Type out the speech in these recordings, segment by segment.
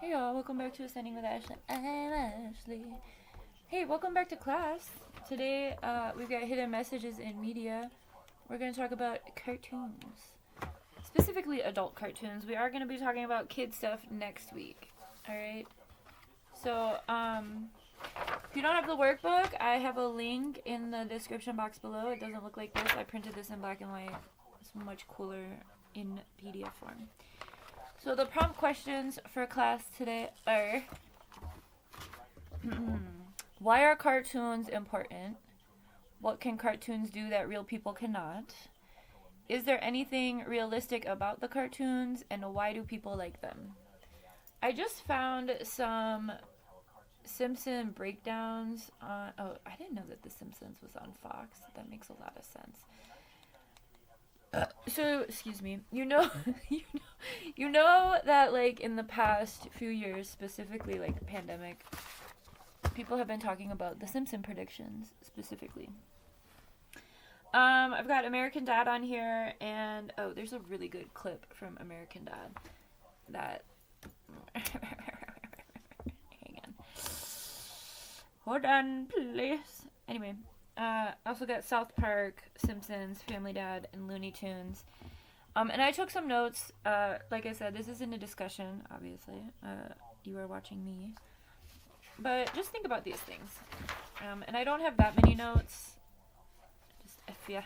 Hey y'all, welcome back to Ascending with Ashley. I'm Ashley. Hey, welcome back to class. Today, we've got hidden messages in media. We're going to talk about cartoons, specifically adult cartoons. We are going to be talking about kid stuff next week. Alright? So, if you don't have the workbook, I have a link in the description box below. It doesn't look like this. I printed this in black and white. It's much cooler in PDF form. So the prompt questions for class today are why are cartoons important? What can cartoons do that real people cannot? Is there anything realistic about the cartoons, and why do people like them? I just found some Simpson breakdowns on... Oh, I didn't know that The Simpsons was on Fox. That makes a lot of sense. So, excuse me. You know that like in the past few years, specifically like the pandemic, people have been talking about the Simpson predictions specifically. I've got American Dad on here, and oh, there's a really good clip from American Dad that. Hang on. Hold on, please. Anyway. I also got South Park, Simpsons, Family Dad, and Looney Tunes. And I took some notes. Like I said, this isn't a discussion, obviously. You are watching me. But just think about these things. And I don't have that many notes. Just FYI.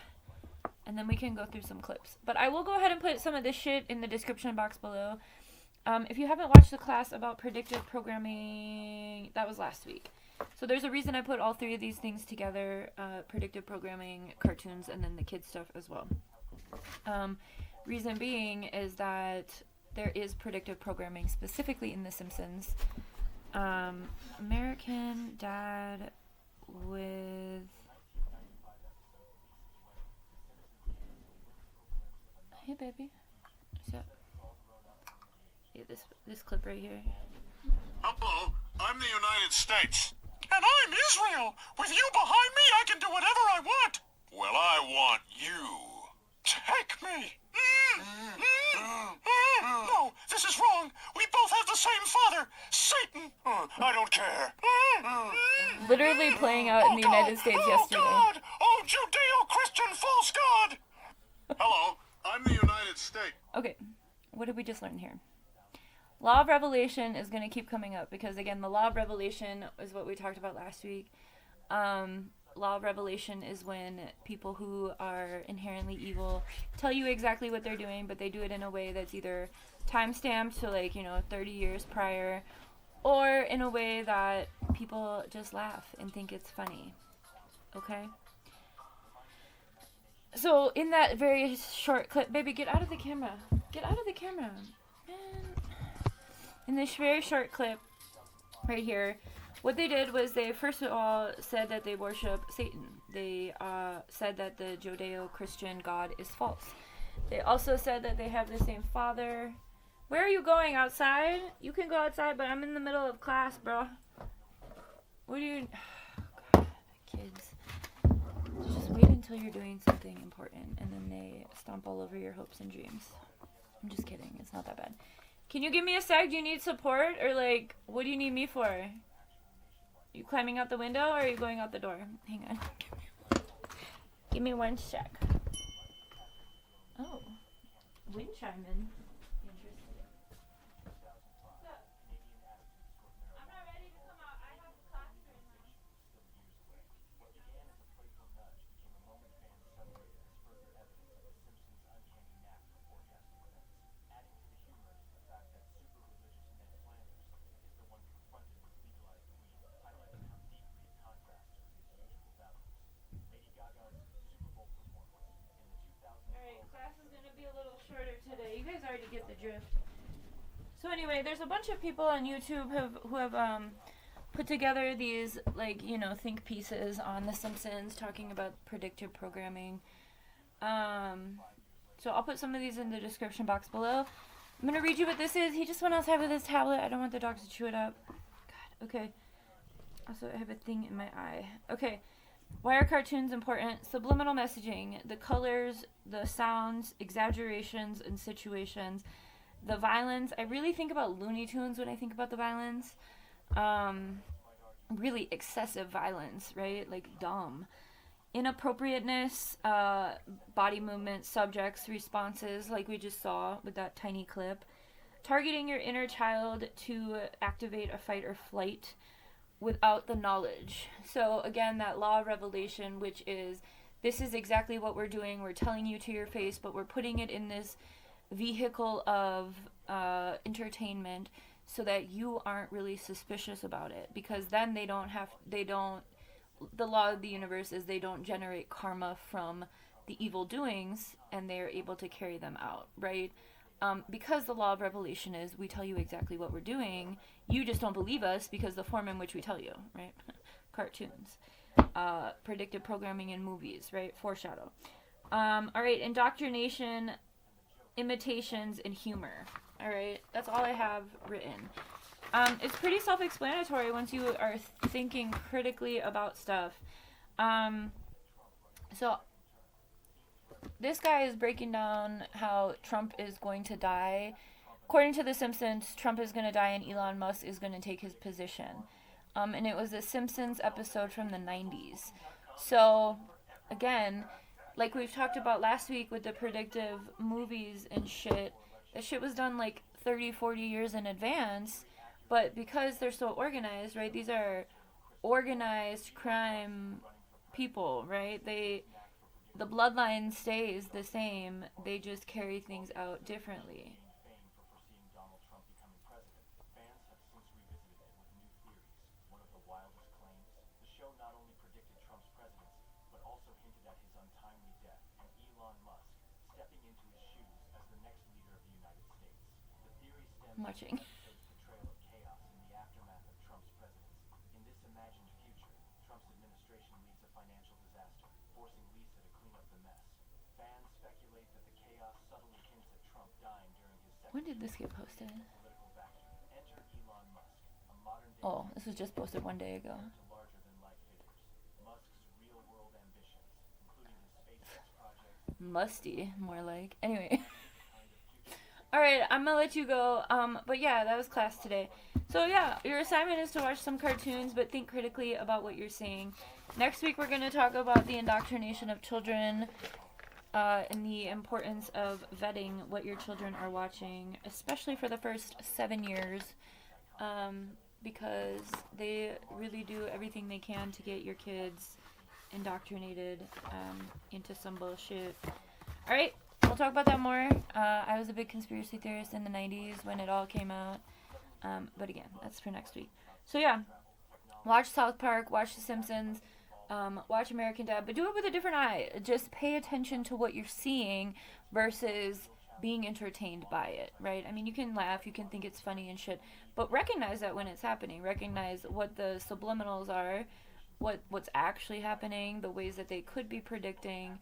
And then we can go through some clips. But I will go ahead and put some of this shit in the description box below. If you haven't watched the class about predictive programming, that was last week. So there's a reason I put all three of these things together, predictive programming, cartoons, and then the kids stuff as well. Reason being is that there is predictive programming specifically in The Simpsons. American Dad with... Hey, baby. What's up? Yeah, this clip right here. Hello, I'm the United States. And I'm Israel. With you behind me, I can do whatever I want. Well, I want you. Take me. No, this is wrong. We both have the same father, Satan. I don't care. Literally playing out in the United States yesterday. Oh, God! Oh, Judeo-Christian false God! Hello, I'm the United States. Okay, what did we just learn here? Law of revelation is going to keep coming up because, again, the law of revelation is what we talked about last week. Law of revelation is when people who are inherently evil tell you exactly what they're doing, but they do it in a way that's either time-stamped to 30 years prior, or in a way that people just laugh and think it's funny. Okay? So, in that very short clip, baby, get out of the camera. Get out of the camera. Man. In this very short clip right here, what they did was they first of all said that they worship Satan. They said that the Judeo-Christian God is false. They also said that they have the same father. Where are you going? Outside? You can go outside, but I'm in the middle of class, bro. What do you... Oh, God, kids. Just wait until you're doing something important, and then they stomp all over your hopes and dreams. I'm just kidding. It's not that bad. Can you give me a sec? Do you need support? Or, what do you need me for? Are you climbing out the window, or are you going out the door? Hang on. Give me one sec. Oh. Wind chiming. Interesting. What's up? I'm not ready to come out. I have class right now. Class is going to be a little shorter today. You guys already get the drift. So anyway, there's a bunch of people on YouTube who have put together these think pieces on The Simpsons talking about predictive programming. So I'll put some of these in the description box below. I'm going to read you what this is. He just went outside with his tablet. I don't want the dogs to chew it up. God, okay. Also, I have a thing in my eye. Okay. Why are cartoons important? Subliminal messaging, the colors, the sounds, exaggerations, and situations. The violence, I really think about Looney Tunes when I think about the violence. Really excessive violence, right? Like dumb. Inappropriateness, body movement, subjects, responses, like we just saw with that tiny clip. Targeting your inner child to activate a fight or flight without the knowledge. So again, that law of revelation, which is, this is exactly what we're doing. We're telling you to your face, but we're putting it in this vehicle of entertainment so that you aren't really suspicious about it, because then the law of the universe is they don't generate karma from the evil doings, and they're able to carry them out, right? Because the law of revelation is we tell you exactly what we're doing, you just don't believe us because the form in which we tell you, right? Cartoons, predictive programming in movies, right? Foreshadow. All right, indoctrination, imitations, and humor. All right, that's all I have written. It's pretty self-explanatory once you are thinking critically about stuff. So this guy is breaking down how Trump is going to die. According to The Simpsons, Trump is going to die and Elon Musk is going to take his position. And it was a Simpsons episode from the 90s. So, again, like we've talked about last week with the predictive movies and shit, that shit was done like 30, 40 years in advance. But because they're so organized, right, these are organized crime people, right? The bloodline stays the same, they just carry things out differently. I'm watching. When did this get posted? Oh, this was just posted one day ago. Musty, more like. Anyway. Alright, I'm gonna let you go. But yeah, that was class today. So yeah, your assignment is to watch some cartoons, but think critically about what you're seeing. Next week we're gonna talk about the indoctrination of children, and the importance of vetting what your children are watching, especially for the first 7 years, because they really do everything they can to get your kids indoctrinated into some bullshit. Alright, we'll talk about that more. I was a big conspiracy theorist in the 90s when it all came out, but again, that's for next week. So yeah, watch South Park, watch The Simpsons, watch American Dad, but do it with a different eye. Just pay attention to what you're seeing versus being entertained by it, right? I mean, you can laugh, you can think it's funny and shit, but recognize that when it's happening. Recognize what the subliminals are, what's actually happening, the ways that they could be predicting,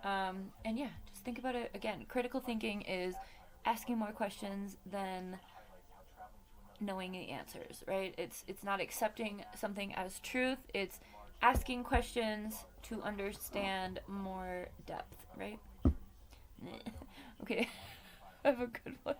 and yeah, just think about it again. Critical thinking is asking more questions than knowing the answers, right? It's not accepting something as truth, it's asking questions to understand more depth, right? Okay, have a good one.